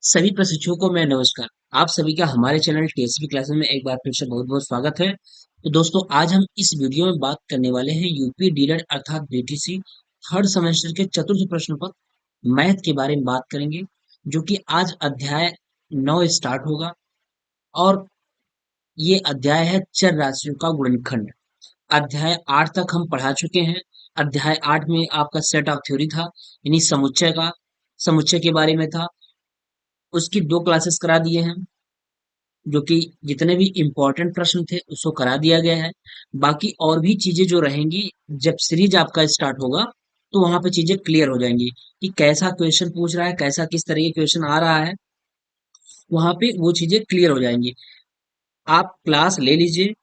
सभी प्रशिक्षुओं को मैं नमस्कार। आप सभी का हमारे चैनल टीएसपी क्लासेस में एक बार फिर से बहुत बहुत स्वागत है। तो दोस्तों, आज हम इस वीडियो में बात करने वाले हैं यूपी डीएलएड अर्थात बीटीसी थर्ड सेमेस्टर के चतुर्थ प्रश्न पत्र मैथ के बारे में बात करेंगे, जो कि आज अध्याय 9 स्टार्ट होगा। और ये अध्याय है चर राशियों का गुणनखंड। अध्याय 8 तक हम पढ़ा चुके हैं। अध्याय 8 में आपका सेट ऑफ थ्योरी था, यानी समुच्चय के बारे में था। उसकी 2 क्लासेस करा दिए हैं, जो कि जितने भी इम्पोर्टेंट प्रश्न थे उसको करा दिया गया है। बाकी और भी चीजें जो रहेंगी, जब सीरीज आपका स्टार्ट होगा तो वहां पे चीजें क्लियर हो जाएंगी कि कैसा क्वेश्चन पूछ रहा है, कैसा किस तरह के क्वेश्चन आ रहा है। वहां पे वो चीजें क्लियर हो जाएंगी। आप क्लास ले लीजिए।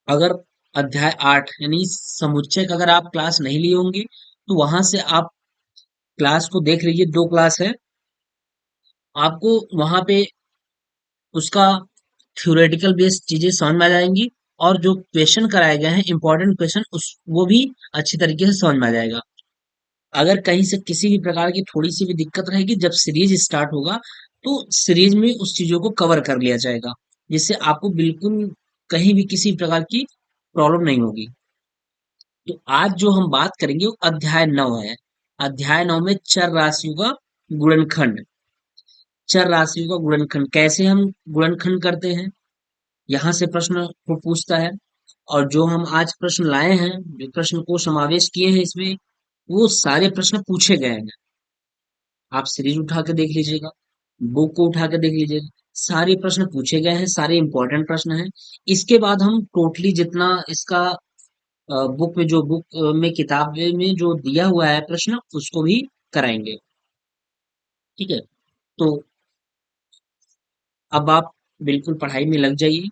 अगर अध्याय 8 यानी समुच्चय का अगर आप क्लास नहीं लिए होंगे तो वहां से आप क्लास को देख लीजिए। 2 क्लास है, आपको वहां पे उसका थ्योरेटिकल बेस्ड चीजें समझ में आ जाएंगी, और जो क्वेश्चन कराए गए हैं इंपॉर्टेंट क्वेश्चन उस वो भी अच्छी तरीके से समझ में आ जाएगा। अगर कहीं से किसी भी प्रकार की थोड़ी सी भी दिक्कत रहेगी, जब सीरीज स्टार्ट होगा तो सीरीज में उस चीजों को कवर कर लिया जाएगा, जिससे आपको बिल्कुल कहीं भी किसी प्रकार की प्रॉब्लम नहीं होगी। तो आज जो हम बात करेंगे वो अध्याय 9 है। अध्याय 9 में चर राशियों का गुणनखंड। चर राशियों का गुणनखंड कैसे हम गुणनखंड करते हैं, यहाँ से प्रश्न को पूछता है। और जो हम आज प्रश्न लाए हैं, जो प्रश्न को समावेश किए हैं इसमें, वो सारे प्रश्न पूछे गए हैं। आप सीरीज उठा के देख लीजिएगा, बुक को उठा के देख लीजिएगा, सारे प्रश्न पूछे गए हैं, सारे इंपॉर्टेंट प्रश्न हैं। इसके बाद हम टोटली जितना इसका बुक में जो में किताब में जो दिया हुआ है प्रश्न, उसको भी कराएंगे। ठीक है। तो अब आप बिल्कुल पढ़ाई में लग जाइए।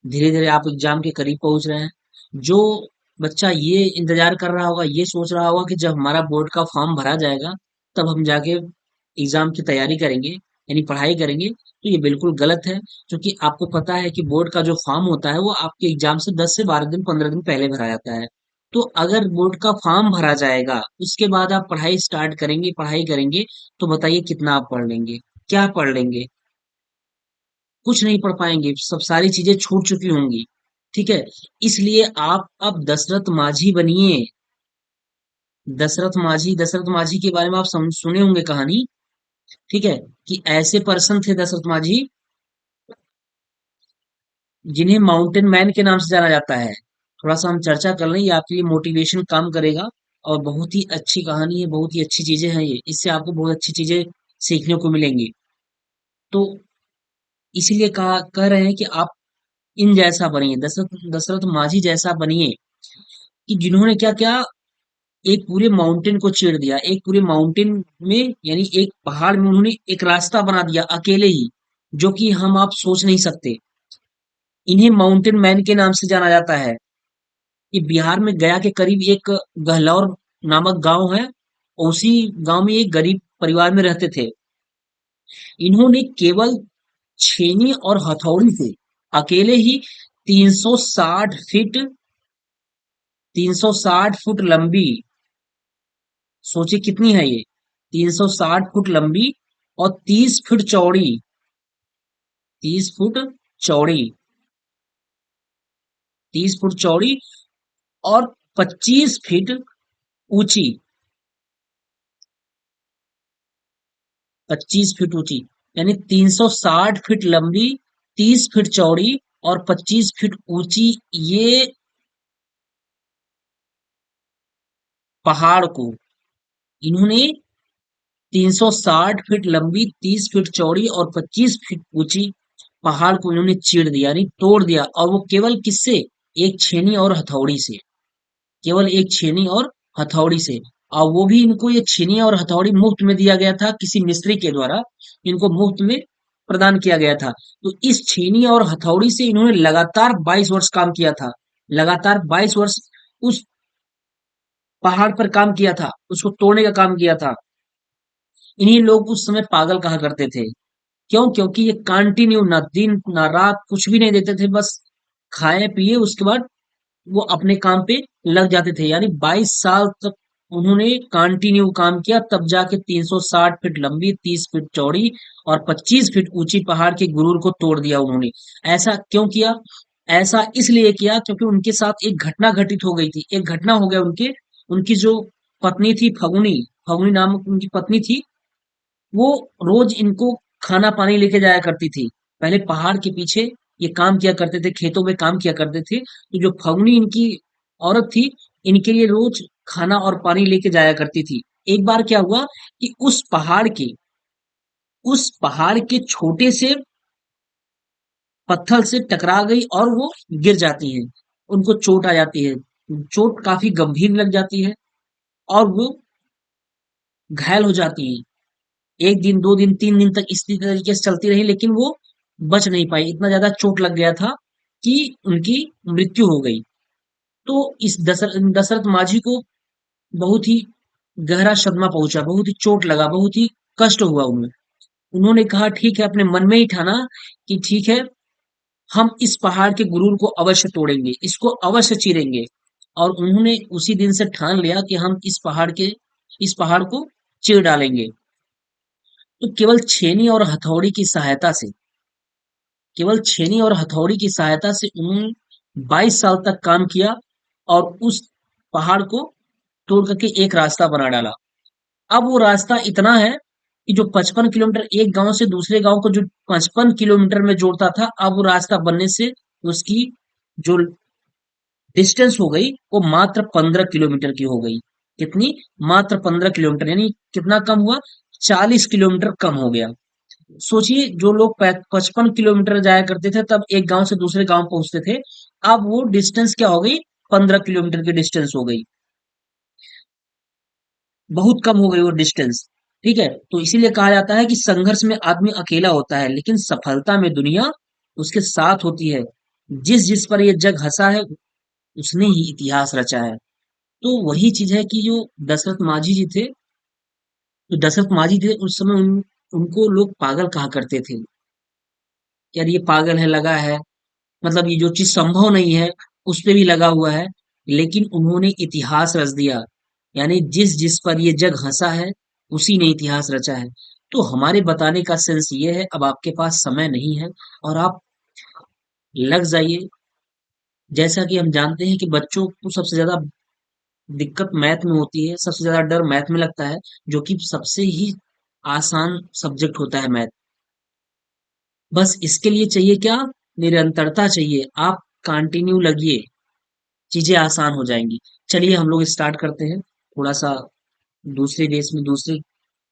धीरे धीरे आप एग्जाम के करीब पहुंच रहे हैं। जो बच्चा ये इंतजार कर रहा होगा, ये सोच रहा होगा कि जब हमारा बोर्ड का फॉर्म भरा जाएगा तब हम जाके एग्जाम की तैयारी करेंगे, यानी पढ़ाई करेंगे, तो ये बिल्कुल गलत है। क्योंकि आपको पता है कि बोर्ड का जो फॉर्म होता है वो आपके एग्जाम से 10 से 12 दिन 15 दिन पहले भरा जाता है। तो अगर बोर्ड का फॉर्म भरा जाएगा उसके बाद आप पढ़ाई स्टार्ट करेंगे, पढ़ाई करेंगे, तो बताइए कितना आप पढ़ लेंगे, क्या पढ़ लेंगे? कुछ नहीं पढ़ पाएंगे, सब सारी चीजें छूट चुकी होंगी। ठीक है। इसलिए आप अब दशरथ माझी बनिए। दशरथ माझी के बारे में आप सुने होंगे कहानी। ठीक है। कि ऐसे पर्सन थे दशरथ माझी, जिन्हें माउंटेन मैन के नाम से जाना जाता है। थोड़ा सा हम चर्चा कर लें, ये आपके लिए मोटिवेशन काम करेगा। और बहुत ही अच्छी कहानी है, बहुत ही अच्छी चीजें हैं ये, इससे आपको बहुत अच्छी चीजें सीखने को मिलेंगी। तो इसीलिए कह रहे हैं कि आप इन जैसा बनिए, दशरथ दशरथ माझी जैसा बनिए, कि जिन्होंने क्या क्या, एक पूरे माउंटेन को चीर दिया। एक पूरे माउंटेन में, यानी एक पहाड़ में उन्होंने एक रास्ता बना दिया अकेले ही, जो कि हम आप सोच नहीं सकते। इन्हें माउंटेन मैन के नाम से जाना जाता है। ये बिहार में गया के करीब एक गहलौर नामक गांव है। उसी गांव में एक गरीब परिवार में रहते थे। इन्होंने केवल छेनी और हथौड़ी से अकेले ही 360 फीट 360 फुट लंबी, सोचिए कितनी है ये, 360 फुट लंबी और 30 फुट चौड़ी, 30 फुट चौड़ी, 30 फुट चौड़ी और 25 फीट ऊंची, 25 फीट ऊंची, यानी 360 फीट लंबी, 30 फीट चौड़ी और 25 फीट ऊंची, ये पहाड़ को इन्होंने 360 फीट लंबी, 30 फीट चौड़ी और 25 फीट ऊंची पहाड़ को इन्होंने चीर दिया, यानी तोड़ दिया। और वो केवल किससे? एक छेनी और हथौड़ी से। केवल एक छेनी और हथौड़ी से। और वो भी इनको ये छेनी और हथौड़ी मुफ्त में दिया गया था, किसी मिस्त्री के द्वारा इनको मुफ्त में प्रदान किया गया था। तो इस छेनी और हथौड़ी से इन्होंने लगातार 22 वर्ष काम किया था। लगातार 22 वर्ष उस पहाड़ पर काम किया था, उसको तोड़ने का काम किया था। इन्हीं लोग उस समय पागल कहा करते थे। क्यों? क्योंकि ये कंटिन्यू ना दिन ना रात कुछ भी नहीं देते थे, बस खाए पिए, उसके बाद वो अपने काम पे लग जाते थे। यानी 22 साल तक उन्होंने कंटिन्यू काम किया, तब जाके 360 फीट लंबी, 30 फीट चौड़ी और 25 फीट ऊंची पहाड़ के गुरूर को तोड़ दिया उन्होंने। ऐसा क्यों किया? ऐसा इसलिए किया क्योंकि उनके साथ एक घटना घटित हो गई थी। एक घटना हो गया उनके उनकी जो पत्नी थी फगुनी, फगुनी नामक उनकी पत्नी थी, वो रोज इनको खाना पानी लेके जाया करती थी। पहले पहाड़ के पीछे ये काम किया करते थे, खेतों में काम किया करते थे। तो जो फगुनी इनकी औरत थी, इनके लिए रोज खाना और पानी लेके जाया करती थी। एक बार क्या हुआ कि उस पहाड़ के छोटे से पत्थर से टकरा गई और वो गिर जाती हैं। उनको चोट आ जाती है। चोट काफी गंभीर लग जाती है और वो घायल हो जाती हैं। 1 दिन, 2 दिन, 3 दिन तक इसी तरीके से चलती रही, लेकिन वो बच नहीं पाई। इतना ज़्यादा चोट लग गया था कि उनकी मृत्यु हो गई। तो इस दशरथ मांझी को बहुत ही गहरा सदमा पहुंचा, बहुत ही चोट लगा, बहुत ही कष्ट हुआ उन्हें। उन्होंने कहा ठीक है, अपने मन में ही ठाना कि ठीक है, हम इस पहाड़ के गुरूर को अवश्य तोड़ेंगे, इसको अवश्य चीरेंगे। और उन्होंने उसी दिन से ठान लिया कि हम इस पहाड़ को चीर डालेंगे। तो केवल छेनी और हथौड़ी की सहायता से उन्होंने 22 साल तक काम किया और उस पहाड़ को तोड़ करके एक रास्ता बना डाला। अब वो रास्ता इतना है कि जो 55 किलोमीटर एक गांव से दूसरे गांव को जो 55 किलोमीटर में जोड़ता था, अब वो रास्ता बनने से उसकी जो डिस्टेंस हो गई वो मात्र 15 किलोमीटर की हो गई। कितनी? मात्र 15 किलोमीटर, यानी कितना कम हुआ? 40 किलोमीटर कम हो गया। सोचिए, जो लोग 55 किलोमीटर जाया करते थे तब एक गांव से दूसरे गांव पहुंचते थे, अब वो डिस्टेंस क्या हो गई? 15 किलोमीटर की डिस्टेंस हो गई। बहुत कम हो गई वो डिस्टेंस। ठीक है, तो इसीलिए कहा जाता है कि संघर्ष में आदमी अकेला होता है, लेकिन सफलता में दुनिया उसके साथ होती है। जिस जिस पर ये जग हंसा है, उसने ही इतिहास रचा है। तो वही चीज है कि जो दशरथ मांझी जी थे, उस समय उनको लोग पागल कहा करते थे। यार ये पागल है, लगा है, मतलब ये जो चीज संभव नहीं है उस पे भी लगा हुआ है। लेकिन उन्होंने इतिहास रच दिया, यानी जिस जिस पर ये जग हंसा है, उसी ने इतिहास रचा है। तो हमारे बताने का सेंस ये है, अब आपके पास समय नहीं है और आप लग जाइए। जैसा कि हम जानते हैं कि बच्चों को सबसे ज्यादा दिक्कत मैथ में होती है, सबसे ज्यादा डर मैथ में लगता है, जो कि सबसे ही आसान सब्जेक्ट होता है मैथ। बस इसके लिए चाहिए क्या? निरंतरता चाहिए। आप कंटिन्यू लगिए, चीजें आसान हो जाएंगी। चलिए हम लोग स्टार्ट करते हैं। थोड़ा सा दूसरे देश में दूसरी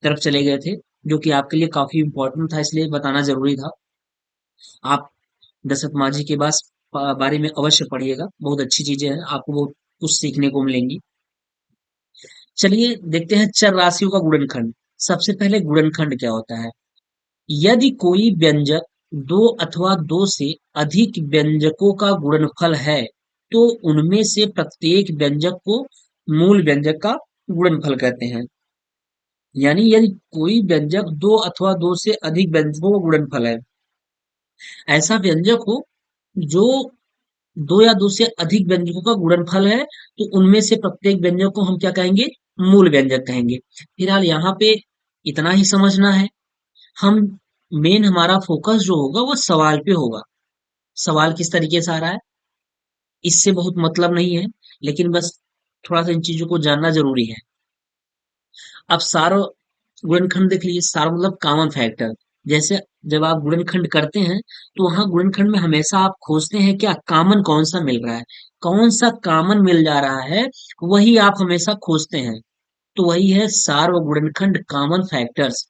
तरफ चले गए थे, जो कि आपके लिए काफी इम्पोर्टेंट था, इसलिए बताना जरूरी था। आप दशरथ मांझी के बारे में अवश्य पढ़िएगा, बहुत अच्छी चीजें हैं, आपको बहुत कुछ सीखने को मिलेंगी। चलिए देखते हैं चर राशियों का गुणनखंड। सबसे पहले गुणनखंड क्या होता है? यदि कोई व्यंजक दो अथवा दो से अधिक व्यंजकों का गुणनफल है, तो उनमें से प्रत्येक व्यंजक को मूल व्यंजक का गुणनफल कहते हैं। यानी यदि कोई व्यंजक दो अथवा दो से अधिक व्यंजकों का गुणनफल है, ऐसा व्यंजक हो जो दो या दो से अधिक व्यंजकों का गुणनफल है, तो उनमें से प्रत्येक व्यंजक को हम क्या कहेंगे? मूल व्यंजक कहेंगे। फिलहाल यहाँ पे इतना ही समझना है। हम मेन हमारा फोकस जो होगा वो सवाल पे होगा। सवाल किस तरीके से आ रहा है, इससे बहुत मतलब नहीं है, लेकिन बस थोड़ा सा इन चीजों को जानना जरूरी है। अब सारो गुणनखंड देख लीजिए। सारो मतलब कॉमन फैक्टर। जैसे जब आप गुणनखंड करते हैं, तो वहां गुणनखंड में हमेशा आप खोजते हैं क्या कॉमन कौन सा मिल रहा है, कौन सा कॉमन मिल जा रहा है, वही आप हमेशा खोजते हैं। तो वही है सार्वगुणनखंड, कॉमन फैक्टर्स।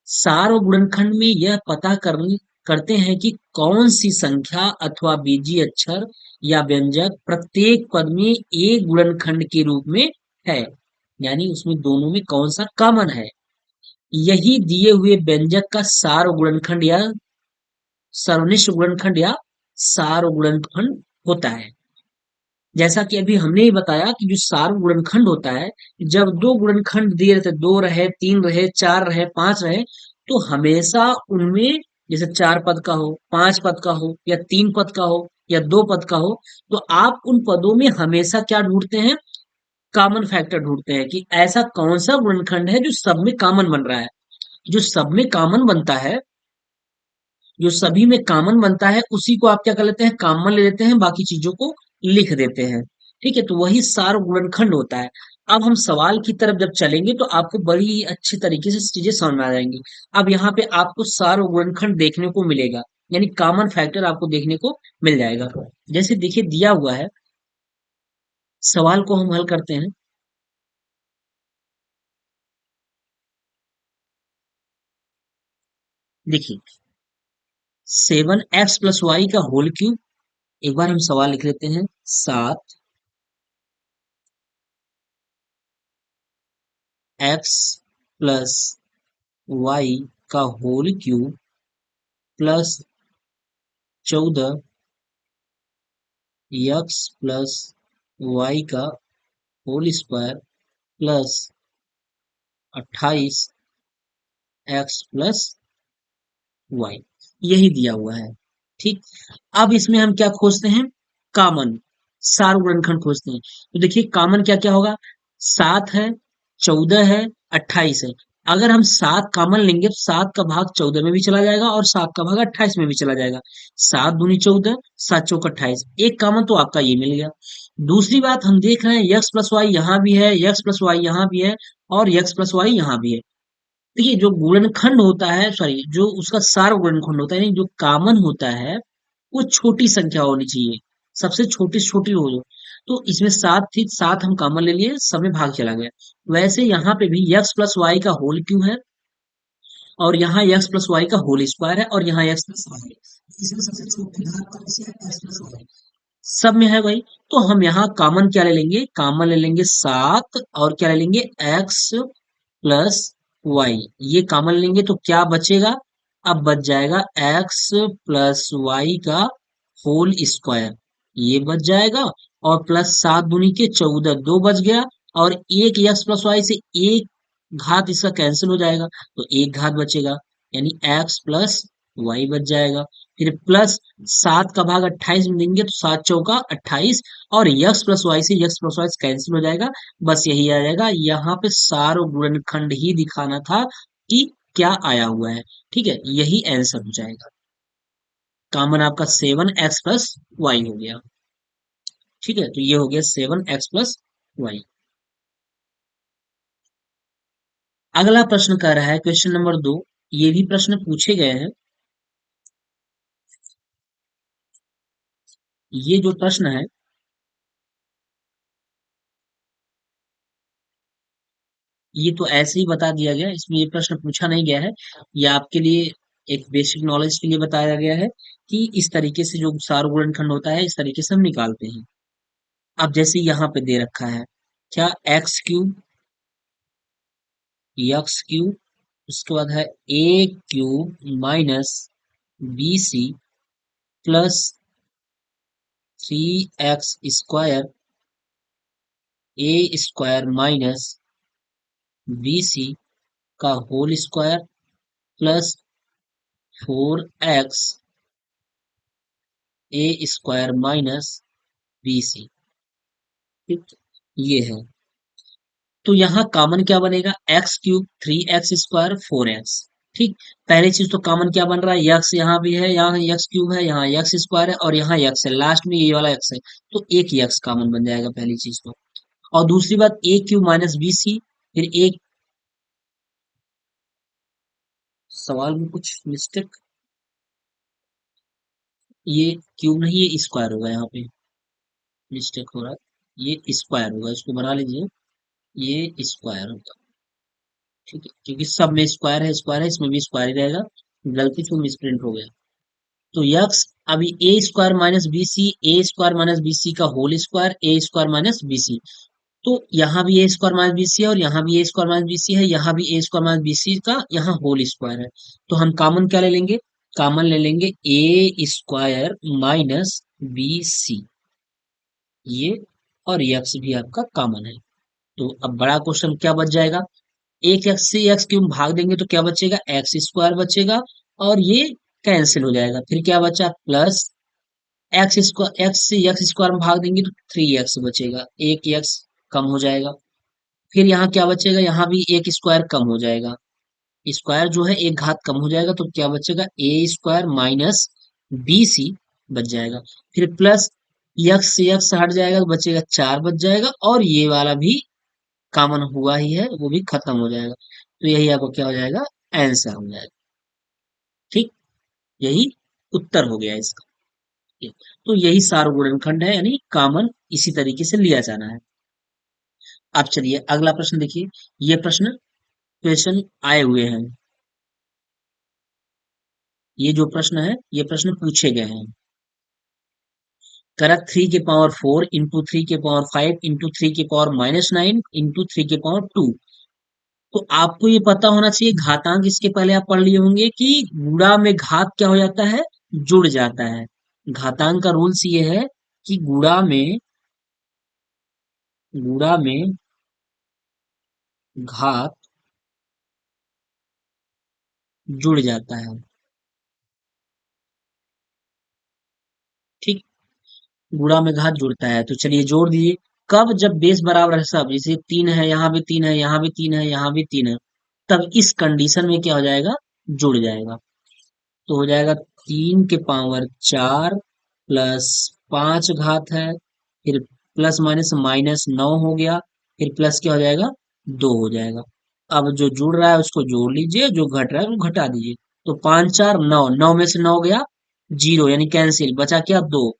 सार्वगुणनखंड में यह पता करते हैं कि कौन सी संख्या अथवा बीजीय अक्षर या व्यंजक प्रत्येक पद में एक गुणनखंड के रूप में है, यानी उसमें दोनों में कौन सा कॉमन है। यही दिए हुए व्यंजक का सार्वगुणनखंड या सर्वनिष्ठ गुणनखंड या सार्वगुणनखंड होता है। जैसा कि अभी हमने ही बताया कि जो सार्वगुणनखंड होता है, जब दो गुणनखंड दिए रहते, दो रहे, तीन रहे, चार रहे, पांच रहे, तो हमेशा उनमें जैसे चार पद का हो, पांच पद का हो, या तीन पद का हो, या दो पद का हो, तो आप उन पदों में हमेशा क्या ढूंढते हैं? कॉमन फैक्टर ढूंढते हैं कि ऐसा कौन सा गुणनखंड है जो सब में कॉमन बन रहा है। जो सब में कॉमन बनता है, जो सभी में कॉमन बनता है, उसी को आप क्या कर लेते हैं, कॉमन ले लेते हैं, बाकी चीजों को लिख देते हैं। ठीक है, तो वही सार गुणनखंड होता है। अब हम सवाल की तरफ जब चलेंगे तो आपको बड़ी अच्छी तरीके से चीजें समझ में आ जाएंगी। अब यहाँ पे आपको सार गुणनखंड देखने को मिलेगा, यानी कॉमन फैक्टर आपको देखने को मिल जाएगा। जैसे देखिए दिया हुआ है, सवाल को हम हल करते हैं। देखिए, 7x+y का होल क्यूब, एक बार हम सवाल लिख लेते हैं, 7x+y का होल क्यूब प्लस 14 x+y का होल स्क्वायर प्लस 28 x+y, यही दिया हुआ है। ठीक, अब इसमें हम क्या खोजते हैं, कॉमन, सार गुणनखंड खोजते हैं। तो देखिए कॉमन क्या क्या होगा, 7 है, 14 है, 28 है। अगर हम 7 कॉमन लेंगे तो 7 का भाग 14 में भी चला जाएगा और 7 का भाग 28 में भी चला जाएगा। 7 दूनी 14, 7 चौक 28, एक कॉमन तो आपका ये मिल गया। दूसरी बात हम देख रहे हैं, यक्स प्लस वाई यहाँ भी है, यक्स प्लस वाई यहाँ भी है, और यक्स प्लस वाई यहाँ भी है। देखिए जो गुणनखंड होता है, सॉरी, जो उसका सार गुणनखंड होता है, यानी जो कॉमन होता है, वो छोटी संख्या होनी चाहिए, सबसे छोटी से छोटी हो। तो इसमें 7 थी, 7 हम कॉमन ले लिए, सब में भाग चला गया। वैसे यहाँ पे भी x प्लस वाई का होल क्यों है, और यहाँ x प्लस वाई का होल स्क्वायर है, और यहाँ x प्लस वाई है। इसमें सबसे छोटी घात कौन सी है, x प्लस वाई, सब में है भाई। तो हम यहाँ कॉमन क्या ले लेंगे, कॉमन ले लेंगे 7, और क्या ले लेंगे, x प्लस वाई, ये कॉमन लेंगे तो क्या बचेगा, अब बच जाएगा x प्लस वाई का होल स्क्वायर, ये बच जाएगा, और प्लस 7 दूनी के 14, 2 बच गया, और एक x प्लस वाई से एक घात इसका कैंसिल हो जाएगा, तो एक घात बचेगा, यानी x प्लस वाई बच जाएगा। फिर प्लस 7 का भाग 28 में देंगे तो 7 चौका 28, और यक्स प्लस वाई से यक्स प्लस वाई कैंसिल हो जाएगा, बस यही आ जाएगा। यहाँ पे सार गुणनखंड ही दिखाना था कि क्या आया हुआ है। ठीक है, यही आंसर हो जाएगा। कॉमन आपका 7x+y हो गया। ठीक है, तो ये हो गया 7x+y। अगला प्रश्न कह रहा है, क्वेश्चन नंबर 2, ये भी प्रश्न पूछे गए हैं। ये जो प्रश्न है, ये तो ऐसे ही बता दिया गया, इसमें ये प्रश्न पूछा नहीं गया है। ये आपके लिए एक बेसिक नॉलेज के लिए बताया गया है कि इस तरीके से जो सार गुणनखंड होता है, इस तरीके से हम निकालते हैं। अब जैसे यहाँ पे दे रखा है, क्या, x³ उसके बाद है a³ minus bc plus 3x² a² minus bc का whole square plus 4x a² minus bc। ठीक, ये है। तो यहाँ कॉमन क्या बनेगा, x³ 3x² 4x। ठीक, पहली चीज तो कॉमन क्या बन रहा है, यक्स यहाँ भी है, यहाँ x³ है, यहाँ x² है, और यहाँ x है, लास्ट में ये वाला x है, तो एक x कॉमन बन जाएगा पहली चीज तो। और दूसरी बात, a³ माइनस बी सी, फिर एक, सवाल में कुछ मिस्टेक, ये क्यूब नहीं, ये स्क्वायर होगा, यहाँ पे मिस्टेक हो रहा है, ये स्क्वायर होगा, इसको बना लीजिए, ये स्क्वायर होगा। ठीक है, क्योंकि सब में स्क्वायर है, इसमें भी स्क्वायर ही रहेगा, गलती से मिसप्रिंट हो गया। तो यक्स, अभी a² माइनस बी सी का whole square, a² minus B C, तो यहाँ भी a² माइनस बी सी है, और यहाँ भी a² माइनस बी सी है, यहाँ भी a² माइनस बी सी का यहाँ होल स्क्वायर है। तो हम कॉमन क्या ले लेंगे, कॉमन ले लेंगे a² माइनस बी सी, ये, और यक्स भी आपका कॉमन है। तो अब बड़ा क्वेश्चन क्या बच जाएगा, एक एक्स से x³ भाग देंगे तो क्या बचेगा, x² बचेगा, और ये कैंसिल हो जाएगा, फिर क्या बचा, प्लस x², x से x² में भाग देंगे तो 3x बचेगा, एक x कम हो जाएगा। फिर यहाँ क्या बचेगा, यहाँ भी एक स्क्वायर कम हो जाएगा, स्क्वायर जो है एक घात कम हो जाएगा, तो क्या बचेगा, ए स्क्वायर माइनस बी सी बच जाएगा। फिर प्लस यक्स से यक्स हट जाएगा तो बचेगा 4 बच जाएगा, और ये वाला भी कॉमन हुआ ही है, वो भी खत्म हो जाएगा। तो यही आपको क्या हो जाएगा, आंसर हो जाएगा। ठीक, यही उत्तर हो गया इसका। तो यही सार्वगुणनखंड है, यानी कॉमन इसी तरीके से लिया जाना है। अब चलिए अगला प्रश्न देखिए। ये प्रश्न क्वेश्चन आए हुए हैं, ये जो प्रश्न है ये प्रश्न पूछे गए हैं। करेक्ट, 3 के पावर 4 इंटू 3 के पावर 5 इंटू 3 के पावर-9 इंटू 3 के पावर 2। तो आपको ये पता होना चाहिए घातांक, इसके पहले आप पढ़ लिए होंगे कि गुणा में घात क्या हो जाता है, जुड़ जाता है। घातांक का रूल्स ये है कि गुणा में घात जुड़ जाता है। ठीक, गुणा में घात जुड़ता है, तो चलिए जोड़ दीजिए। कब, जब बेस बराबर है सब, जैसे 3 है, यहाँ भी 3 है, यहाँ भी 3 है, यहाँ भी 3 है, तब इस कंडीशन में क्या हो जाएगा, जुड़ जाएगा। तो हो जाएगा 3 के पावर 4 प्लस 5 घात है, फिर प्लस माइनस माइनस 9 हो गया, फिर प्लस क्या हो जाएगा, 2 हो जाएगा। अब जो जुड़ रहा है उसको जोड़ लीजिए, जो घट रहा है उसको घटा दीजिए। तो 5 4 9, 9 में से 9 गया 0, यानी कैंसिल, बचा क्या, 2।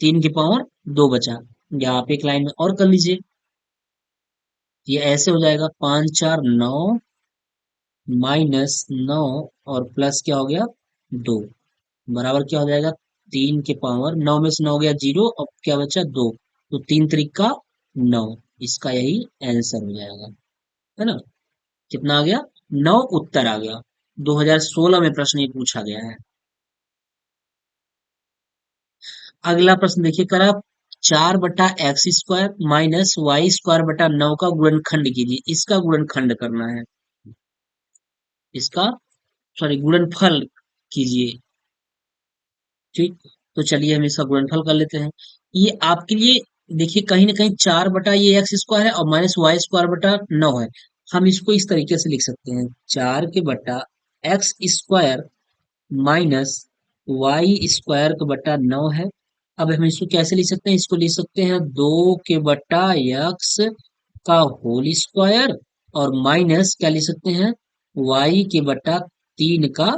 3 के पावर 2 बचा, या आप एक लाइन में और कर लीजिए। ये ऐसे हो जाएगा 5 4 9 -9 और प्लस क्या हो गया, 2, बराबर क्या हो जाएगा, 3 के पावर 9 में से 9 गया 0, अब क्या बचा, 2। तो 3 3 9, इसका यही आंसर हो जाएगा, है ना। कितना आ गया, 9 उत्तर आ गया। 2016 में प्रश्न ये पूछा गया है। अगला प्रश्न देखिए, करा 4/x² माइनस y² बटा 9 का गुणनखंड कीजिए। इसका गुणनखंड करना है, इसका, सॉरी, गुणनफल कीजिए। ठीक, तो चलिए हम इसका गुणनफल कर लेते हैं। ये आपके लिए देखिए, कहीं ना कहीं 4 बटा ये x² है और माइनस y² बटा 9 है। हम इसको इस तरीके से लिख सकते हैं, 4 के बटा x² माइनस y² बटा 9 है। अब हम इसको कैसे लिख सकते हैं, इसको लिख सकते हैं 2 के बटा x का होल स्क्वायर, और माइनस क्या लिख सकते हैं, y के बटा 3 का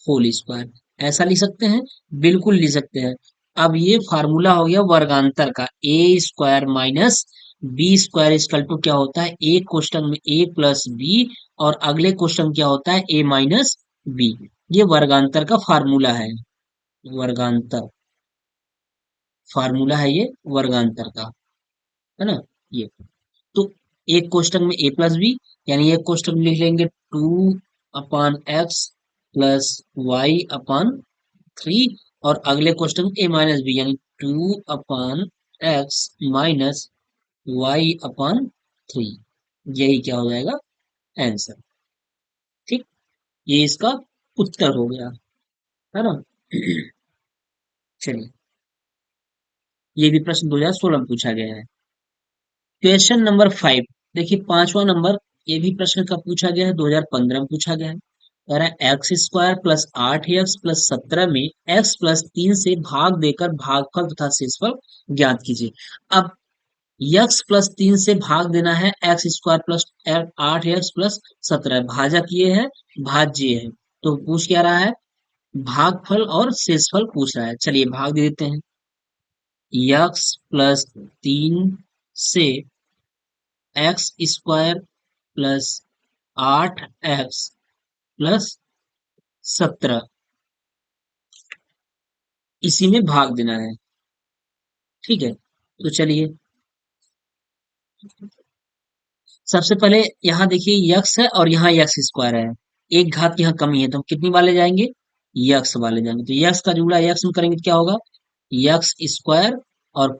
होल स्क्वायर। ऐसा लिख सकते हैं, बिल्कुल लिख सकते हैं। अब ये फार्मूला हो गया वर्गांतर का, A square minus B square equal to क्या होता है, एक क्वेश्चन में ए प्लस बी, और अगले क्वेश्चन क्या होता है, ए माइनस बी। ये वर्गांतर का फार्मूला है, वर्गांतर फार्मूला है ये वर्गांतर का, है ना। ये तो एक कोष्टक में ए प्लस बी, यानी एक कोष्टक में लिख लेंगे 2/x प्लस y/3, और अगले कोष्टक में ए माइनस बी, यानी 2/x माइनस y/3। यही क्या हो जाएगा, आंसर। ठीक, ये इसका उत्तर हो गया, है ना। चलिए, ये भी प्रश्न 2016 में पूछा गया है। क्वेश्चन नंबर 5, देखिए पांचवा नंबर, ये भी प्रश्न कब पूछा गया है, 2015 में पूछा गया है। कह रहा है x² प्लस 8x प्लस 17 में x प्लस 3 से भाग देकर भागफल तथा शेषफल ज्ञात कीजिए। अब x प्लस 3 से भाग देना है, x² प्लस 8x प्लस 17, भाजक ये है, भाज्य है, तो पूछ क्या रहा है, भागफल और शेषफल पूछ रहा है। चलिए भाग दे देते हैं, x+3 से x² प्लस 8x प्लस 17, इसी में भाग देना है। ठीक है, तो चलिए सबसे पहले यहाँ देखिए यक्स है और यहाँ यक्स स्क्वायर है, एक घात की यहाँ कमी है, तो हम कितनी वाले जाएंगे, यक्स वाले जाएंगे। तो यक्स का जुड़ा यक्स में करेंगे तो क्या होगा, यक्स स्क्वायर और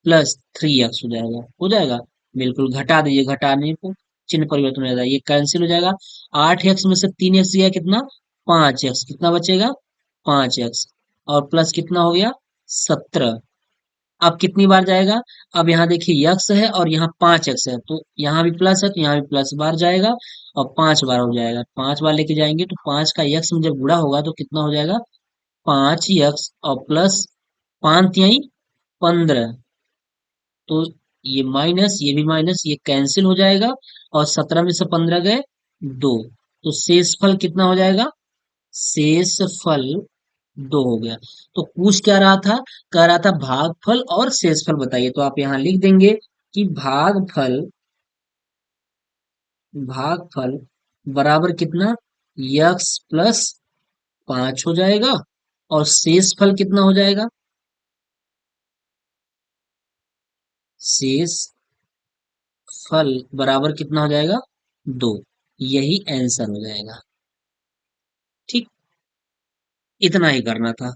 प्लस 3x हो जाएगा, हो जाएगा। बिल्कुल, घटा दीजिए, घटाने को चिन्ह परिवर्तन हो जाएगा, ये कैंसिल हो जाएगा। 8x में से 3x गया कितना, 5x, कितना बचेगा, 5x, और प्लस कितना हो गया, 17, अब कितनी बार जाएगा? अब यहाँ देखिए यक्स है और यहाँ 5x है, तो यहाँ भी प्लस है तो यहाँ भी प्लस बार जाएगा और 5 बार हो जाएगा। 5 बार लेके जाएंगे तो 5 का यक्स में जब गुणा होगा तो कितना हो जाएगा? 5x और प्लस 5 तिहाई 15, तो ये माइनस, ये भी माइनस, ये कैंसिल हो जाएगा और 17 में से 15 गए 2, तो शेष फल कितना हो जाएगा? शेष फल 2 हो गया। तो पूछ क्या रहा था? कह रहा था भागफल और शेषफल बताइए, तो आप यहाँ लिख देंगे कि भागफल बराबर कितना? यक्स प्लस 5 हो जाएगा और शेषफल कितना हो जाएगा? शेष फल बराबर कितना हो जाएगा? 2। यही आंसर हो जाएगा। ठीक, इतना ही करना था।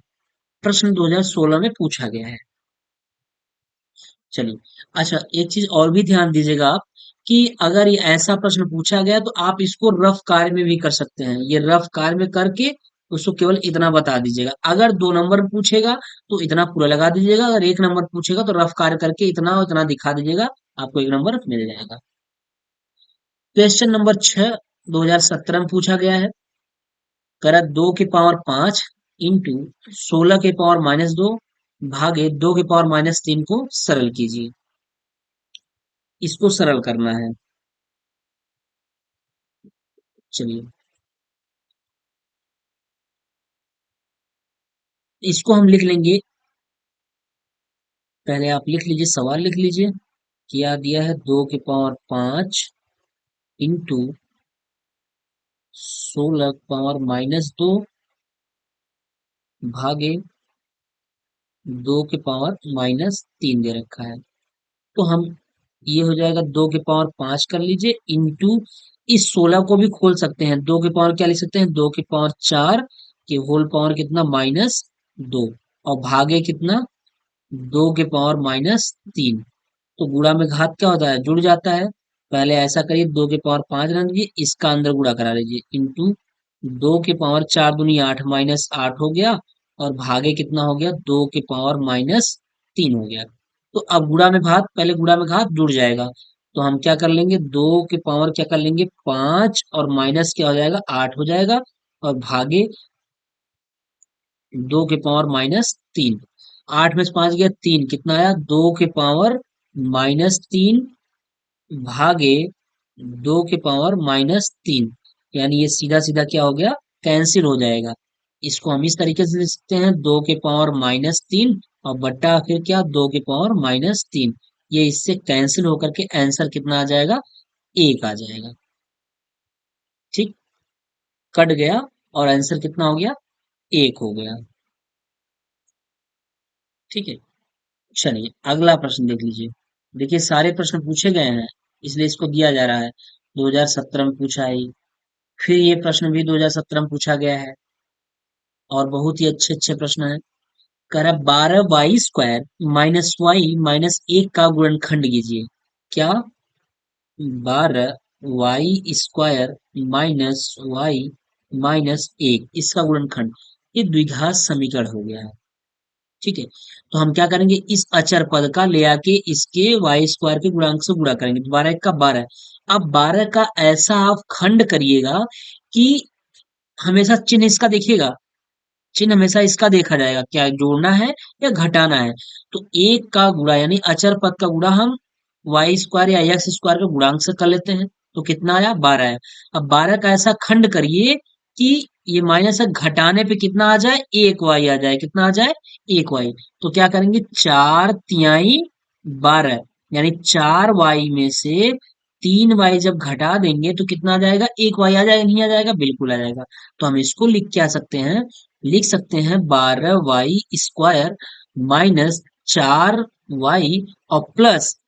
प्रश्न 2016 में पूछा गया है। चलिए, अच्छा एक चीज और भी ध्यान दीजिएगा आप, कि अगर ये ऐसा प्रश्न पूछा गया तो आप इसको रफ कार्य में भी कर सकते हैं। ये रफ कार्य में करके उसको केवल इतना बता दीजिएगा। अगर 2 नंबर पूछेगा तो इतना पूरा लगा दीजिएगा, अगर 1 नंबर पूछेगा तो रफ कार्य करके इतना और इतना दिखा दीजिएगा, आपको 1 नंबर मिल जाएगा। क्वेश्चन नंबर 6 2017 में पूछा गया है। करा 2 की पावर 5 इंटू 16 की पावर -2 भागे 2 की पावर -3 को सरल कीजिए। इसको सरल करना है। चलिए, इसको हम लिख लेंगे। पहले आप लिख लीजिए, सवाल लिख लीजिए। क्या दिया है? 2 की पावर 5 इंटू 16 की पावर -2 भागे 2 की पावर -3 दे रखा है। तो हम, ये हो जाएगा 2 की पावर 5 कर लीजिए इंटू, इस 16 को भी खोल सकते हैं। 2 की पावर क्या लिख सकते हैं? 2 की पावर 4 के होल पावर कितना? -2, और भागे कितना? 2 की पावर -3। तो गुणा में घात क्या होता है? जुड़ जाता है। पहले ऐसा करिए, 2 की पावर 5 रख दीजिए, इसका अंदर गुणा करा लीजिए इंटू 2 की पावर 4 दूनी 8 -8 हो गया, और भागे कितना हो गया? 2 की पावर -3 हो गया। तो अब गुणा में घात, पहले गुणा में घात जुड़ जाएगा, तो हम क्या कर लेंगे? 2 की पावर क्या कर लेंगे? 5, और माइनस क्या हो जाएगा? 8 हो जाएगा, और भागे 2 की पावर -3। 8 में से 5 गया 3, कितना आया? 2 की पावर -3 भागे 2 की पावर -3, यानी ये सीधा सीधा क्या हो गया? कैंसिल हो जाएगा। इसको हम इस तरीके से लिख सकते हैं, 2 की पावर -3 और बट्टा फिर क्या? 2 की पावर -3। ये इससे कैंसिल होकर के आंसर कितना आ जाएगा? 1 आ जाएगा। ठीक, कट गया और आंसर कितना हो गया? 1 हो गया। ठीक है, चलिए अगला प्रश्न देख लीजिए। देखिए सारे प्रश्न पूछे गए हैं, इसलिए इसको दिया जा रहा है। 2017 में पूछा है, फिर ये प्रश्न भी 2017 में पूछा गया है, और बहुत ही अच्छे अच्छे प्रश्न है। कह रहा 12y² -y - 1 का गुणनखंड कीजिए। क्या? 12y² -y - 1 इसका गुणनखंड, ये द्विघात समीकरण हो गया है। ठीक है, तो हम क्या करेंगे? इस अचर पद का ले आके इसके y² के गुणांक से गुणा करेंगे, तो 12 1 का 12। अब 12 का ऐसा आप खंड करिएगा कि हमेशा चिन्ह इसका देखिएगा, चिन्ह हमेशा इसका देखा जाएगा, क्या जोड़ना है या घटाना है। तो 1 का गुणा यानी अचर पद का गुणा हम y² या x² के गुणांक से कर लेते हैं, तो कितना आया? 12 आया। अब 12 का ऐसा खंड करिए कि ये माइनस है, घटाने पे कितना आ जाए? 1y आ जाए। कितना आ जाए? 1y। तो क्या करेंगे? 4 तिहाई 12, यानी 4y में से 3y जब घटा देंगे तो कितना आ जाएगा? 1y आ जाएगा। नहीं आ जाएगा? बिल्कुल आ जाएगा। तो हम इसको लिख क्या सकते हैं? लिख सकते हैं 12y² -4y और प्लस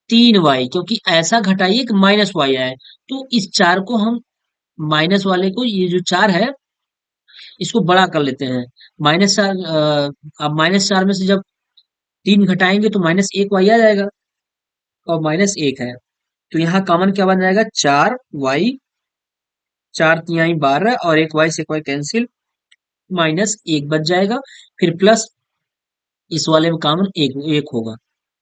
3y, क्योंकि ऐसा घटाइए कि -y आए। तो इस 4 को हम, माइनस वाले को, ये जो 4 है इसको बड़ा कर लेते हैं। -4, अब -4 में से जब 3 घटाएंगे तो -1y आ जाएगा, और -1 है, तो यहाँ कॉमन क्या बन जाएगा? 4y, 4 तिहाई 12 और 1y से y कैंसिल, -1 बच जाएगा। फिर प्लस इस वाले में कॉमन एक एक होगा,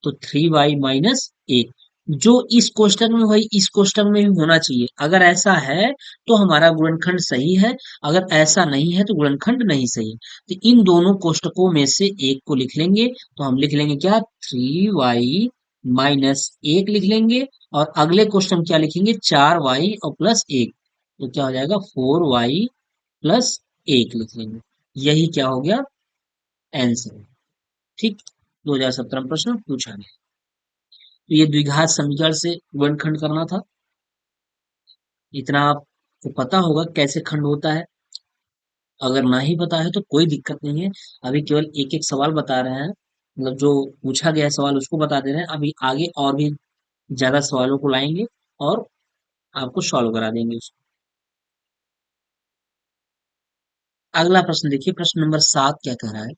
तो 3y - 1 जो इस कोष्टक में वही इस कोष्टक में भी होना चाहिए। अगर ऐसा है तो हमारा गुणनखंड सही है, अगर ऐसा नहीं है तो गुणनखंड नहीं सही है। तो इन दोनों कोष्टकों में से एक को लिख लेंगे, तो हम लिख लेंगे क्या, 3y - 1 लिख लेंगे। और अगले क्वेश्चन में क्या लिखेंगे, 4y और प्लस 1, तो क्या हो जाएगा 4y+1 लिख लेंगे। यही क्या हो गया, आंसर। ठीक, 2017 में प्रश्न पूछा गया। तो ये द्विघात समीकरण से गुणनखंड करना था। इतना आपको पता होगा कैसे खंड होता है। अगर ना ही पता है तो कोई दिक्कत नहीं है, अभी केवल एक एक सवाल बता रहे हैं, मतलब जो पूछा गया है सवाल उसको बता दे रहे हैं। अभी आगे और भी ज्यादा सवालों को लाएंगे और आपको सॉल्व करा देंगे उसको। अगला प्रश्न देखिए, प्रश्न नंबर 7 क्या कह रहा है।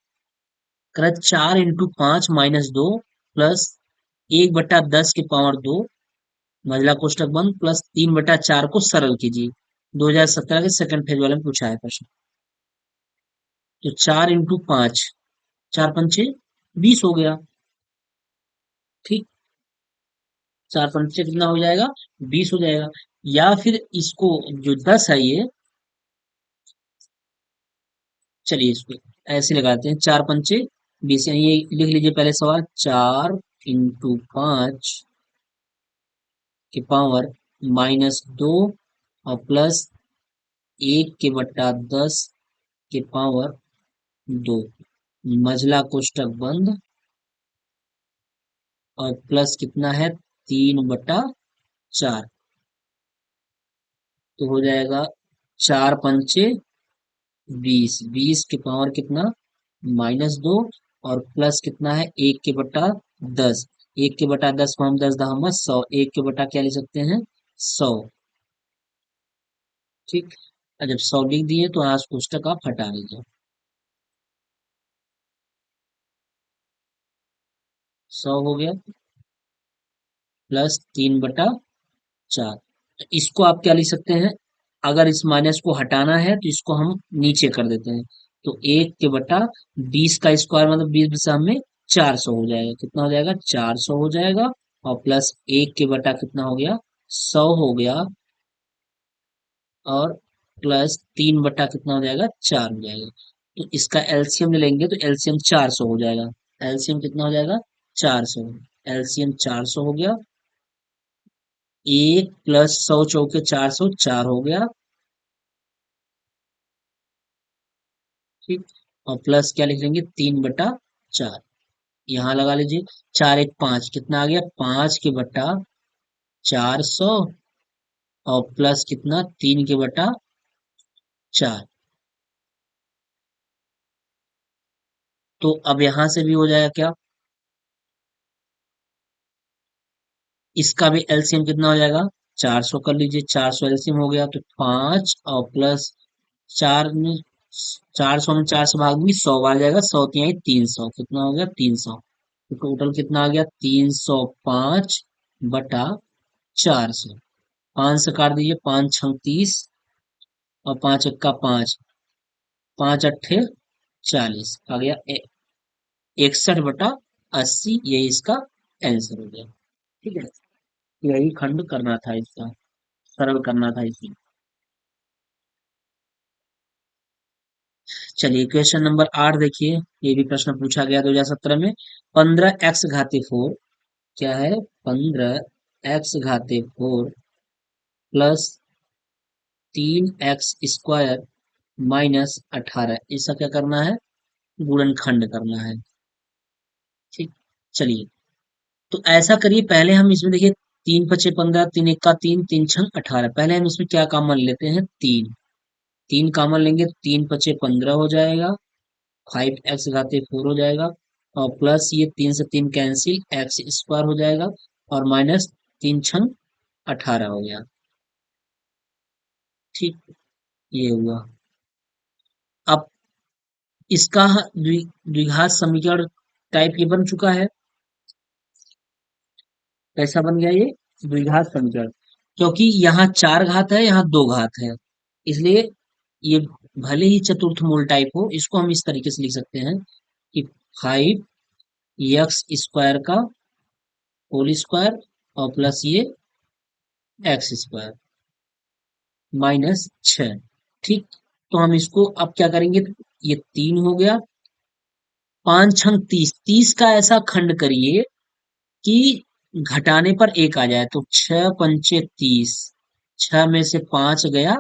कह रहा है 4 × 5 - 2 प्लस 1/10 के पावर 2 महिला कोष्टक बंद प्लस 3/4 को सरल कीजिए। 2017 के सेकंड फेज वाले में पूछा है प्रश्न। तो 4 × 5, 4 × 5 = 20 हो गया। ठीक, 4 × 5 कितना हो जाएगा, 20 हो जाएगा। या फिर इसको जो 10 है ये, चलिए इसको ऐसे लगाते हैं, 4 × 5 = 20, यानी ये लिख लीजिए पहले सवाल, 4 × 5 के पावर -2 और प्लस 1/10 के पावर 2 मझला कोष्टक बंद और प्लस कितना है, 3/4, तो हो जाएगा 4 × 5 = 20, 20 के पावर कितना, -2 और प्लस कितना है, 1/10, 1/10 को हम 10 दहम 100, 1 के बटा क्या लिख सकते हैं, 100। ठीक, और जब 100 लिख दिए तो आज कोष्टक आप हटा लीजिए, 100 हो गया प्लस 3/4। इसको आप क्या लिख सकते हैं, अगर इस माइनस को हटाना है तो इसको हम नीचे कर देते हैं, तो 1/20 का स्क्वायर मतलब 20 में 400 हो जाएगा, कितना हो जाएगा, 400 हो जाएगा। और प्लस 1 के बटा कितना हो गया, 100 हो गया। और प्लस 3 बटा कितना हो जाएगा, 4 हो जाएगा। तो इसका एलसीएम ले लेंगे तो एलसीएम 400 हो जाएगा। एलसीएम कितना हो जाएगा, 400। एलसीएम 400 हो गया। 1 + 100 × 400 4 हो गया। ठीक, और प्लस क्या लिख लेंगे, 3/4 यहाँ लगा लीजिए। 4 × 1 = 5, कितना आ गया, 5 के बटा 400 और प्लस कितना, 3 के बटा 4। तो अब यहां से भी हो जाएगा क्या, इसका भी एलसीएम कितना हो जाएगा, 400 कर लीजिए, 400 एलसीएम हो गया। तो 5 और प्लस 4 में, 400 में 4 से भाग देंगे, 100 बार जाएगा, 100 × 3 = 300, कितना हो गया, 300। तो टोटल कितना आ गया, 305/400। 5 से काट दीजिए, 5 × 6 = 30 और 5 × 1 = 5, 5 × 8 = 40, आ गया 61/80। यही इसका आंसर हो गया। ठीक है, यही खंड करना था इसका, सरल करना था इसे। चलिए क्वेश्चन नंबर 8 देखिए, ये भी प्रश्न पूछा गया 2017 में। 15x⁴ क्या है, 15x⁴ प्लस 3x² - 18, ऐसा क्या करना है, गुणनखंड करना है। ठीक, चलिए तो ऐसा करिए, पहले हम इसमें देखिए, 3 × 5 = 15, 3 × 1 = 3, 3 × 6 = 18, पहले हम इसमें क्या कॉमन लेते हैं, 3। 3 कॉमन लेंगे तो 3 × 5 = 15 हो जाएगा, 5x⁴ हो जाएगा। और प्लस ये 3 से 3 कैंसिल, x² हो जाएगा। और माइनस 3 × 6 = 18 हो गया। ठीक, ये हुआ। अब इसका द्विघात समीकरण टाइप ये बन चुका है। कैसा बन गया ये, द्विघात समीकरण, क्योंकि यहाँ 4 घात है, यहाँ 2 घात है, इसलिए ये भले ही चतुर्थ मूल टाइप हो, इसको हम इस तरीके से लिख सकते हैं कि 5 एक्स स्क्वायर का होल स्क्वायर और प्लस ये एक्स स्क्वायर माइनस 6। ठीक, तो हम इसको अब क्या करेंगे, ये 3 हो गया, 5 छंग 30, 30 का ऐसा खंड करिए कि घटाने पर एक आ जाए, तो 6 पंचे 30, 6 में से 5 गया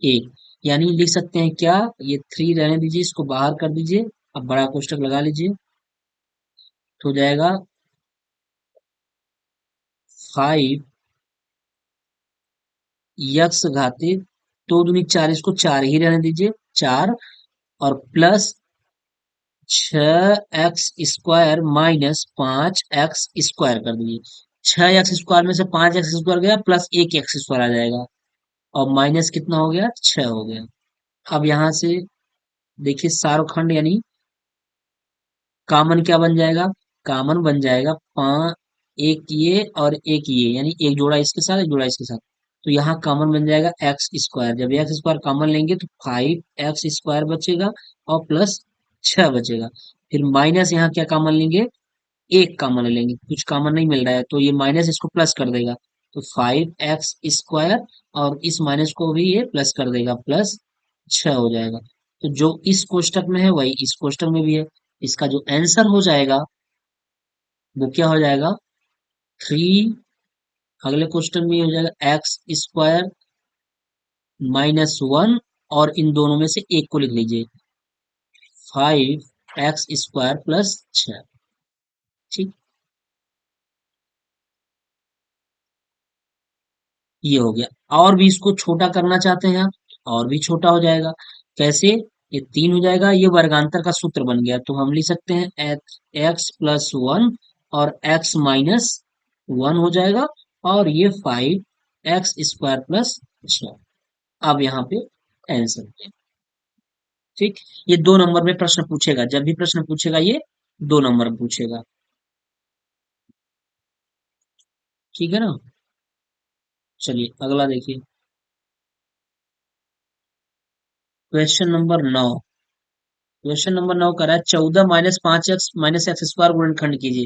एक, यानी लिख सकते हैं क्या, ये 3 रहने दीजिए, इसको बाहर कर दीजिए, अब बड़ा कोष्टक लगा लीजिए, तो हो जाएगा 5 यक्स घातित 2 दूनी 4, इसको 4 ही रहने दीजिए, 4 और plus 6 x square minus 5 x square कर दीजिए, 6 एक्स स्क्वायर में से 5 एक्स स्क्वायर गया, प्लस 1 एक्स स्क्वायर आ जाएगा, और माइनस कितना हो गया, 6 हो गया। अब यहाँ से देखिए सारोखंड यानी कॉमन क्या बन जाएगा, कॉमन बन जाएगा एक ये और एक ये, यानी एक जोड़ा इसके साथ एक जोड़ा इसके साथ, तो यहाँ कॉमन बन जाएगा एक्स स्क्वायर, जब एक्स स्क्वायर कॉमन लेंगे तो 5 एक्स स्क्वायर बचेगा और प्लस 6 बचेगा, फिर माइनस यहाँ क्या कॉमन लेंगे, एक कॉमन लेंगे, कुछ कॉमन नहीं मिल रहा है तो ये माइनस इसको प्लस कर देगा, तो 5 एक्स स्क्वायर और इस माइनस को भी ये प्लस कर देगा, प्लस 6 हो जाएगा। तो जो इस कोष्टक में है वही इस कोष्टक में भी है, इसका जो आंसर हो जाएगा वो क्या हो जाएगा, 3, अगले क्वेश्चन में हो जाएगा एक्स स्क्वायर -1, और इन दोनों में से एक को लिख लीजिए, 5 एक्स स्क्वायर प्लस 6। ठीक, ये हो गया। और भी इसको छोटा करना चाहते हैं आप, और भी छोटा हो जाएगा, कैसे, ये 3 हो जाएगा, ये वर्गांतर का सूत्र बन गया, तो हम लिख सकते हैं x+1 और x-1 हो जाएगा, और ये 5 एक्स स्क्वायर प्लस 6। अब यहाँ पे आंसर। ठीक, ये 2 नंबर में प्रश्न पूछेगा, जब भी प्रश्न पूछेगा ये 2 नंबर में पूछेगा। ठीक है ना, चलिए अगला देखिए, क्वेश्चन नंबर 9। क्वेश्चन नंबर 9 कह रहा है 14 - 5 एक्स - एक्स स्क्वायर गुणनखंड कीजिए।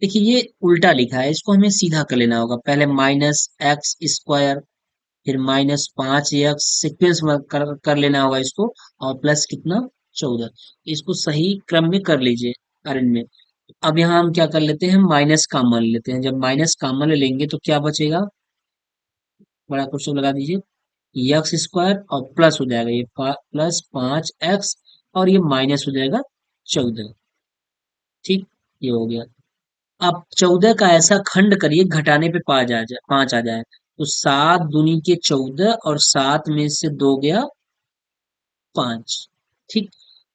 देखिए ये उल्टा लिखा है, इसको हमें सीधा कर लेना होगा, पहले -एक्स स्क्वायर, फिर -5 एक्स, सिक्वेंस में कर लेना होगा इसको, और प्लस कितना, 14, इसको सही क्रम में कर लीजिए, अरेंजमेंट। अब यहाँ हम क्या कर लेते हैं, माइनस कॉमन लेते हैं, जब माइनस कॉमन लेंगे तो क्या बचेगा, बड़ा क्वेश्चन लगा दीजिए, एक्स स्क्वायर और प्लस हो जाएगा ये प्लस 5 एक्स, और ये माइनस हो जाएगा 14। ठीक, ये हो गया। अब 14 का ऐसा खंड करिए घटाने पे 5 आ जाए, तो 7 दूनी के 14, और 7 में से 2 गया 5। ठीक,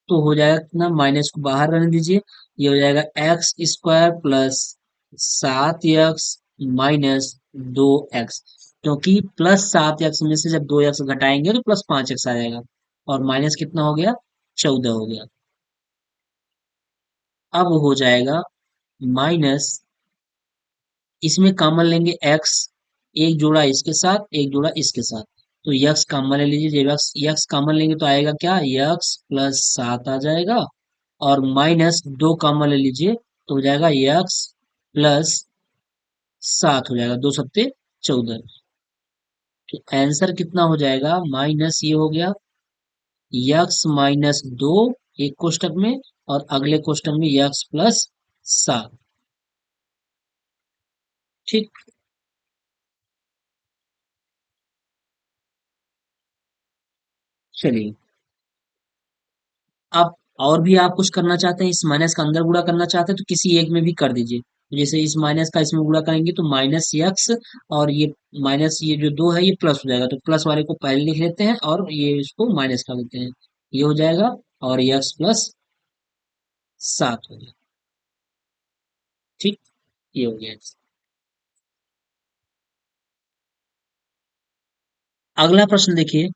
तो हो जाएगा कितना, माइनस को बाहर रहने दीजिए, ये हो जाएगा x square plus 7 x minus 2 x, क्योंकि प्लस 7 एक्स में से जब 2 एक्स घटाएंगे तो प्लस 5 एक्स आ जाएगा, और माइनस कितना हो गया, 14 हो गया। अब हो जाएगा माइनस, इसमें कॉमन लेंगे एक्स, एक जोड़ा इसके साथ एक जोड़ा इसके साथ, तो यक्स कॉमन ले लीजिए, जब यक्स यक्स कॉमन लेंगे तो आएगा क्या, यक्स प्लस 7 आ जाएगा, और माइनस 2 कॉमन ले लीजिए, तो हो जाएगा यक्स प्लस 7 हो जाएगा, 2 सत्ते 14, तो आंसर कितना हो जाएगा, माइनस ये हो गया यक्स -2 एक कोष्टक में, और अगले कोष्टक में यक्स प्लस 7। ठीक, चलिए आप, और भी आप कुछ करना चाहते हैं, इस माइनस का अंदर गुणा करना चाहते हैं तो किसी एक में भी कर दीजिए, तो जैसे इस माइनस का इसमें गुणा करेंगे तो माइनस यक्स, और ये माइनस ये जो 2 है ये प्लस हो जाएगा, तो प्लस वाले को पहले लिख लेते हैं और ये इसको माइनस कर देते हैं, ये हो जाएगा, और यक्स प्लस 7 हो गया। ठीक, ये हो गया। अगला प्रश्न देखिए,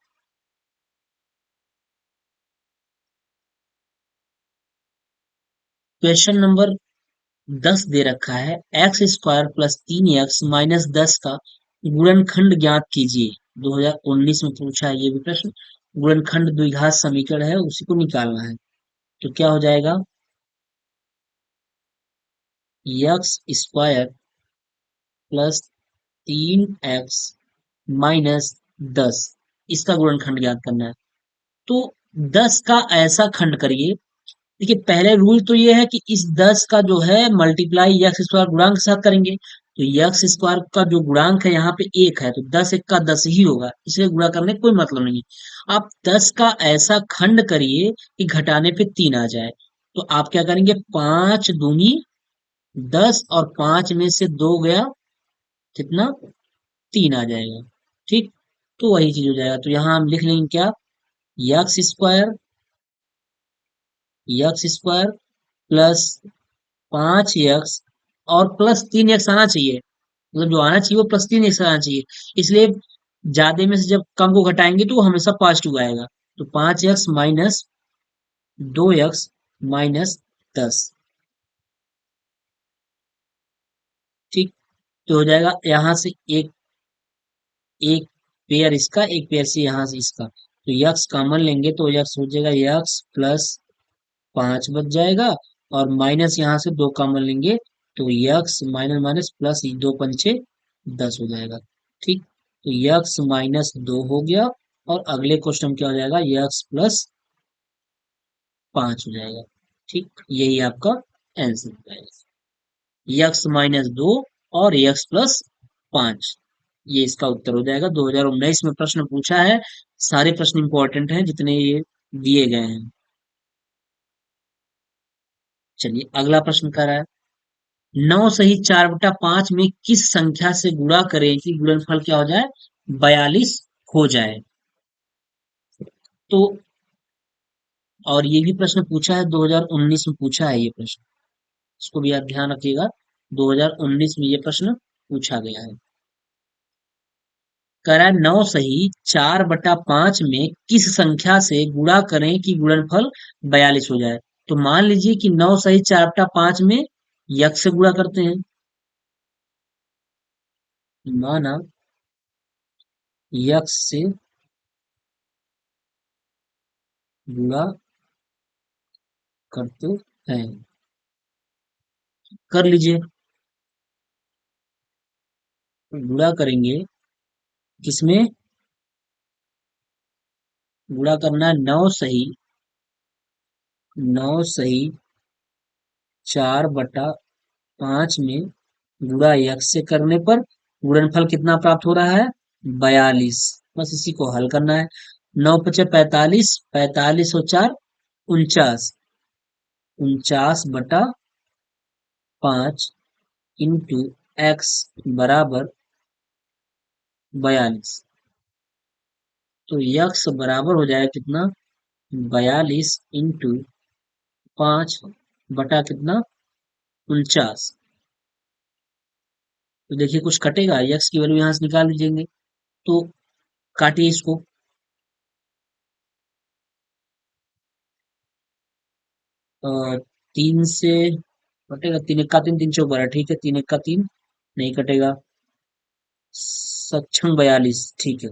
क्वेश्चन नंबर 10 दे रखा है, x square plus 3 x minus 10 का गुणनखंड ज्ञात कीजिए। 2019 में पूछा है ये भी प्रश्न, गुणनखंड द्विघात समीकरण है, उसी को निकालना है, तो क्या हो जाएगा, x square plus 3x minus 10, इसका गुणनखंड ज्ञात करना है। तो 10 का ऐसा खंड करिए। देखिए पहले रूल तो ये है कि इस 10 का जो है मल्टीप्लाई यक्स स्क्वायर गुणांक के साथ करेंगे, तो यक्स स्क्वायर का जो गुणांक है यहाँ पे 1 है, तो 10 एक का 10 ही होगा, इसलिए गुणा करने का कोई मतलब नहीं है। आप 10 का ऐसा खंड करिए कि घटाने पे 3 आ जाए। तो आप क्या करेंगे, 5 दूनी 10 और 5 में से 2 गया, कितना, 3 आ जाएगा। ठीक, तो वही चीज हो जाएगा। तो यहाँ हम लिख लेंगे क्या, यक्स स्क्वायर प्लस 5x और प्लस 3x आना चाहिए, मतलब जो आना चाहिए वो प्लस 3x आना चाहिए। इसलिए ज्यादा में से जब कम को घटाएंगे तो वो हमेशा पॉजिटिव आएगा। तो 5x माइनस 2x माइनस 10। ठीक, तो हो जाएगा यहाँ से एक एक पेयर इसका, एक पेयर से यहाँ से इसका, तो यक्स कॉमन लेंगे तो यक्स हो जाएगा यक्स प्लस 5 बच जाएगा, और माइनस यहाँ से 2 कॉमन लेंगे तो यक्स माइनस माइनस प्लस 2 पंचे 10 हो जाएगा। ठीक, तो यक्स माइनस 2 हो गया, और अगले क्वेश्चन क्या हो जाएगा, यक्स प्लस 5 हो जाएगा। ठीक, यही आपका आंसर हो जाएगा, यक्स माइनस 2 और यक्स प्लस 5, ये इसका उत्तर हो जाएगा। 2019 में प्रश्न पूछा है, सारे प्रश्न इंपॉर्टेंट हैं जितने ये दिए गए हैं। चलिए अगला प्रश्न कर रहा है, 9 सही 4/5 में किस संख्या से गुणा करें कि गुणनफल क्या हो जाए, 42 हो जाए। तो और ये भी प्रश्न पूछा है, 2019 में पूछा है ये प्रश्न, इसको भी आप ध्यान रखिएगा, 2019 में ये प्रश्न पूछा गया है। करा 9 सही 4/5 में किस संख्या से गुणा करें कि गुणनफल 42 हो जाए। तो मान लीजिए कि 9 सही 4/5 में यक्स से गुणा करते हैं, माना यक्स से गुणा करते हैं, कर लीजिए, गुणा करेंगे किसमें, गुणा करना है 9 सही 4/5 में गुणा यक्स से करने पर गुणनफल कितना प्राप्त हो रहा है, 42। बस इसी को हल करना है। 9×5 = 45, 45 और 4 49, 49/5 इंटू एक्स बराबर 42। तो यक्स बराबर हो जाएगा कितना, 42 इंटू 5 बटा कितना, 49। तो देखिए कुछ कटेगा, यक्स की वैल्यू यहाँ से निकाल लीजिएंगे, तो काटिए इसको। 3 से कटेगा, 3 × 1 = 3, 3 × 4 = 12, ठीक है, 3 × 1 = 3, नहीं कटेगा। 7×42, ठीक है,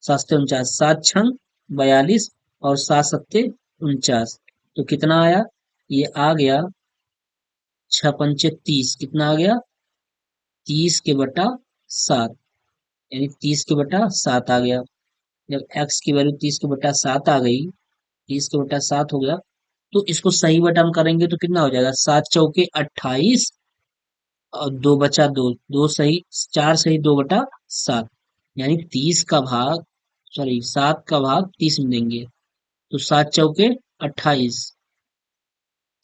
7×49, 7×42 और 7×7 = 49, तो कितना आया, ये आ गया 6×5 = 30, कितना आ गया, 30/7, यानी 30/7 आ गया। जब x की वैल्यू 30/7 आ गई, 30/7 हो गया, तो इसको सही बटा हम करेंगे तो कितना हो जाएगा, 7 × 4 = 28 और 2 बचा 2, 2 सही 4 सही 2/7, यानी 30 का भाग, सॉरी 7 का भाग 30 में देंगे, तो 7 × 4 = 28,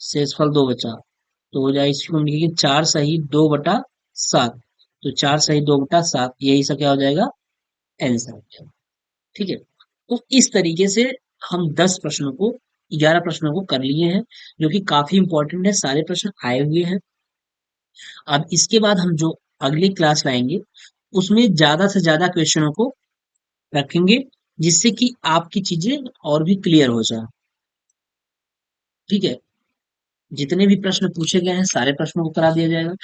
शेषफल 2 बचा, तो हो जाए इसको हम लिखेंगे 4 सही 2/7, तो 4 सही 2/7, यही सा क्या हो जाएगा, आंसर। ठीक है, तो इस तरीके से हम 10 प्रश्नों को, 11 प्रश्नों को कर लिए हैं, जो कि काफी इंपॉर्टेंट है, सारे प्रश्न आए हुए हैं। अब इसके बाद हम जो अगली क्लास लाएंगे उसमें ज्यादा से ज्यादा क्वेश्चनों को रखेंगे, जिससे कि आपकी चीजें और भी क्लियर हो जाए। ठीक है, जितने भी प्रश्न पूछे गए हैं सारे प्रश्नों को करा दिया जाएगा,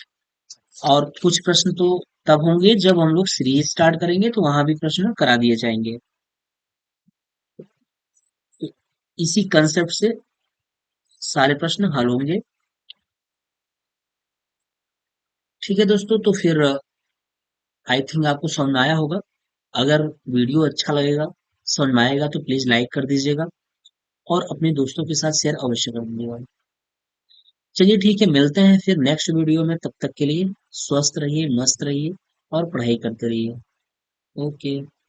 और कुछ प्रश्न तो तब होंगे जब हम लोग सीरीज स्टार्ट करेंगे, तो वहां भी प्रश्न करा दिए जाएंगे। तो इसी कंसेप्ट से सारे प्रश्न हल होंगे। ठीक है दोस्तों, तो फिर आई थिंक आपको समझ में आया होगा। अगर वीडियो अच्छा लगेगा, समझ में आएगा, तो प्लीज लाइक कर दीजिएगा और अपने दोस्तों के साथ शेयर अवश्य कर दीजिएगा। चलिए ठीक है, मिलते हैं फिर नेक्स्ट वीडियो में। तब तक के लिए स्वस्थ रहिए, मस्त रहिए और पढ़ाई करते रहिए। ओके।